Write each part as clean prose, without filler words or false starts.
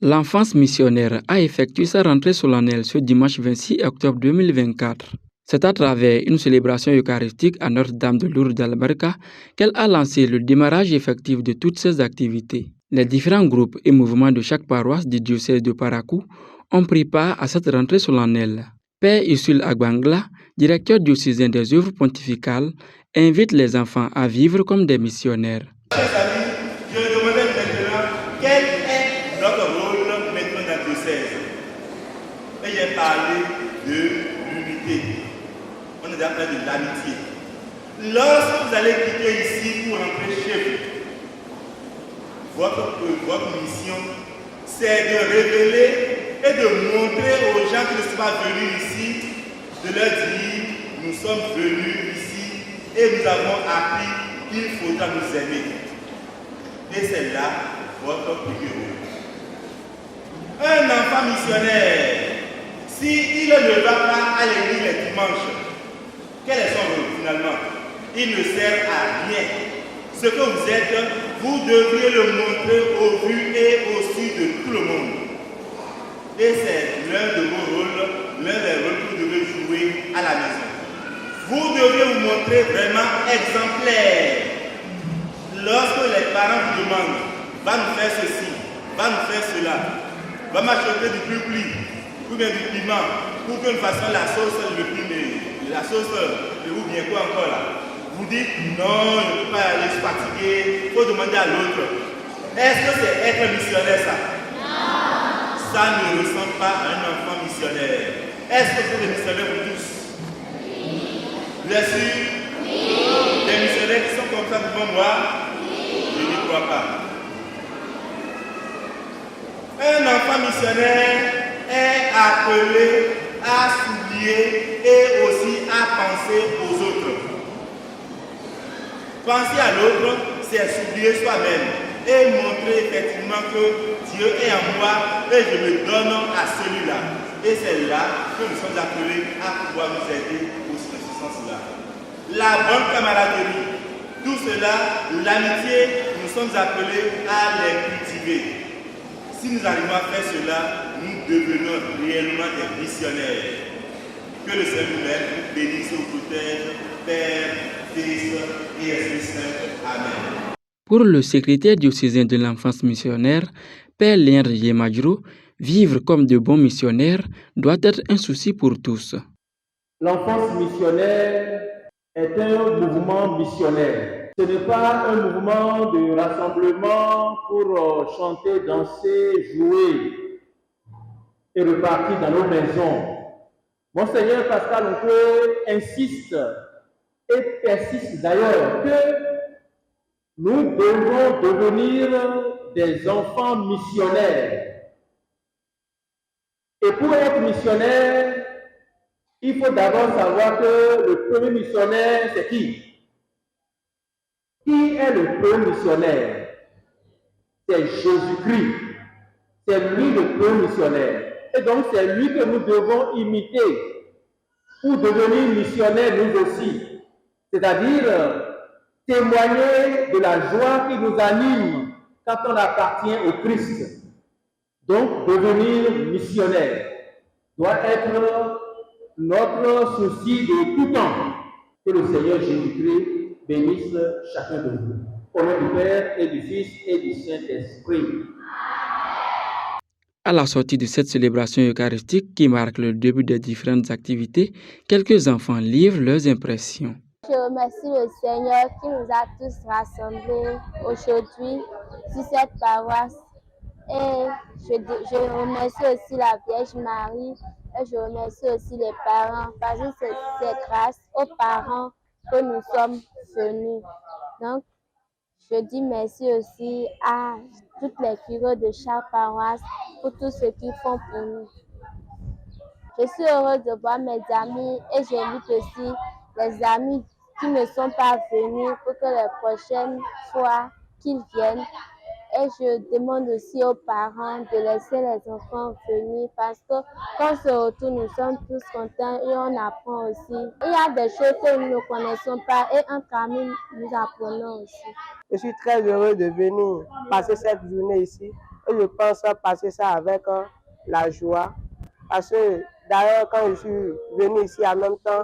L'enfance missionnaire a effectué sa rentrée solennelle ce dimanche 26 octobre 2024. C'est à travers une célébration eucharistique à Notre-Dame de Lourdes d'Albarca qu'elle a lancé le démarrage effectif de toutes ses activités. Les différents groupes et mouvements de chaque paroisse du diocèse de Parakou ont pris part à cette rentrée solennelle. Père Usul Agbangla, directeur diocésain des œuvres pontificales, invite les enfants à vivre comme des missionnaires. Chers amis, je me demandais maintenant quel est notre rôle maintenant dans le diocèse. Et j'ai parlé de l'unité. On est appelé de l'amitié. Lorsque vous allez quitter ici pour rentrer chez vous, votre mission, c'est de révéler et de montrer aux gens qui ne sont pas venus ici, de leur dire, nous sommes venus ici et nous avons appris qu'il faudra nous aimer. Et c'est là votre premier rôle. Un enfant missionnaire, s'il ne va pas à l'église les dimanches, quel est son rôle finalement? Il ne sert à rien. Ce que vous êtes, vous devriez le montrer au vu et au su de tout le monde. Et c'est l'un de vos rôles, l'un des rôles que vous devez jouer à la maison. Vous devez vous montrer vraiment exemplaire. Lorsque les parents vous demandent, va nous faire ceci, va nous faire cela, va m'acheter du pupli, ou bien du piment, pour que nous fassions la sauce, la sauce, ou bien quoi encore là. Vous dites, non, je ne peux pas aller se fatiguer, il faut demander à l'autre. Est-ce que c'est être missionnaire ça? Non. Ça ne ressemble pas à un enfant missionnaire. Est-ce que c'est des missionnaires pour tous? Oui. Bien sûr? Oui. Des missionnaires qui sont comme ça devant moi? Je n'y crois pas. Un enfant missionnaire est appelé à s'oublier et aussi à penser aux autres. Penser à l'autre, c'est s'oublier soi-même et montrer effectivement que Dieu est en moi et je me donne à celui-là. Et c'est là que nous sommes appelés à pouvoir nous aider aussi dans ce sens-là. La bonne camaraderie, tout cela, l'amitié, nous sommes appelés à les cultiver. Si nous arrivons à faire cela, nous devenons réellement des missionnaires. Que le Seigneur nous bénisse au protège, Père, Fils et Esprit Saint. Amen. Pour le secrétaire diocésain de l'enfance missionnaire, Père Léandre Yemadjiro, vivre comme de bons missionnaires doit être un souci pour tous. L'enfance missionnaire est un mouvement missionnaire. Ce n'est pas un mouvement de rassemblement pour chanter, danser, jouer et repartir dans nos maisons. Monseigneur Pascal Okoye insiste et persiste d'ailleurs que nous devons devenir des enfants missionnaires. Et pour être missionnaire, il faut d'abord savoir que le premier missionnaire, c'est qui? Qui est le premier missionnaire? C'est Jésus-Christ. C'est lui le premier missionnaire. Et donc c'est lui que nous devons imiter pour devenir missionnaires nous aussi. C'est-à-dire témoigner de la joie qui nous anime quand on appartient au Christ. Donc devenir missionnaire doit être notre souci de tout temps. Que le Seigneur Jésus-Christ bénisse chacun de vous. Au nom du Père et du Fils et du Saint-Esprit. À la sortie de cette célébration eucharistique qui marque le début des différentes activités, quelques enfants livrent leurs impressions. Je remercie le Seigneur qui nous a tous rassemblés aujourd'hui sur cette paroisse. Et je remercie aussi la Vierge Marie et je remercie aussi les parents parce que c'est grâce aux parents que nous sommes venus. Donc, je dis merci aussi à toutes les curés de chaque paroisse pour tout ce qu'ils font pour nous. Je suis heureuse de voir mes amis et j'invite aussi les amis qui ne sont pas venus pour que les prochaines fois qu'ils viennent. Et je demande aussi aux parents de laisser les enfants venir parce que quand on se retourne, nous sommes tous contents et on apprend aussi. Il y a des choses que nous ne connaissons pas et entre amis, nous apprenons aussi. Je suis très heureux de venir passer cette journée ici Et je pense passer ça avec la joie. Parce que d'ailleurs, quand je suis venu ici en même temps,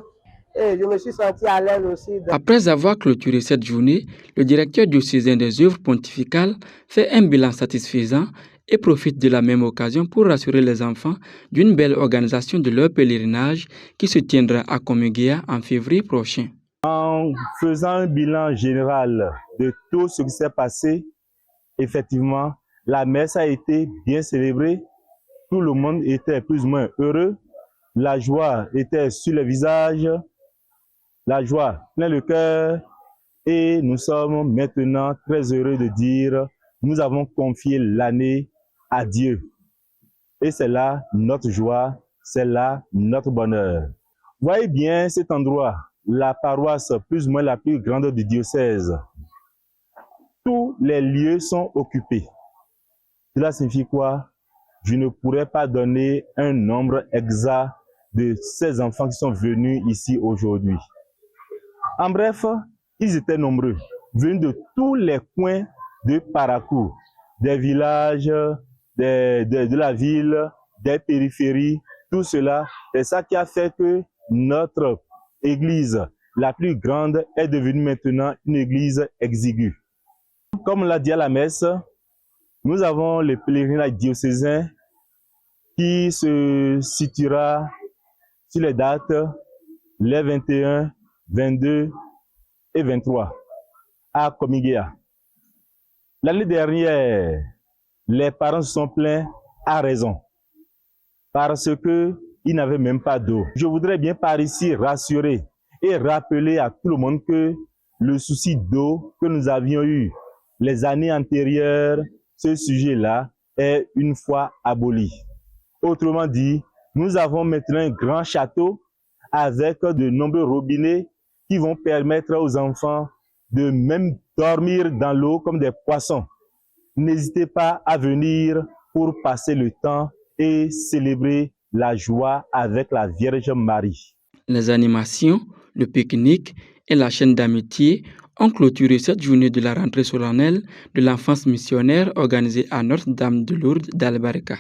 et je me suis senti à l'aise aussi. Après avoir clôturé cette journée, le directeur diocésain des œuvres pontificales fait un bilan satisfaisant et profite de la même occasion pour rassurer les enfants d'une belle organisation de leur pèlerinage qui se tiendra à Komegea en février prochain. En faisant un bilan général de tout ce qui s'est passé, effectivement, la messe a été bien célébrée. Tout le monde était plus ou moins heureux. La joie était sur les visages. La joie plein le cœur. Et nous sommes maintenant très heureux de dire nous avons confié l'année à Dieu. Et c'est là notre joie, c'est là notre bonheur. Voyez bien cet endroit, la paroisse plus ou moins la plus grande du diocèse. Tous les lieux sont occupés. Cela signifie quoi? Je ne pourrais pas donner un nombre exact de ces enfants qui sont venus ici aujourd'hui. En bref, ils étaient nombreux, venus de tous les coins de Parakou, des villages, de la ville, des périphéries, tout cela. C'est ça qui a fait que notre église, la plus grande, est devenue maintenant une église exiguë. Comme on l'a dit à la messe, nous avons le pèlerinage diocésain qui se situera sur les dates les 21, 22 et 23 à Komegea. L'année dernière, les parents se sont plaints à raison parce qu'ils n'avaient même pas d'eau. Je voudrais bien par ici rassurer et rappeler à tout le monde que le souci d'eau que nous avions eu les années antérieures, ce sujet-là est une fois aboli. Autrement dit, nous avons maintenant un grand château avec de nombreux robinets qui vont permettre aux enfants de même dormir dans l'eau comme des poissons. N'hésitez pas à venir pour passer le temps et célébrer la joie avec la Vierge Marie. Les animations, le pique-nique et la chaîne d'amitié ont clôturé cette journée de la rentrée solennelle de l'enfance missionnaire organisée à Notre-Dame de Lourdes d'Albarka.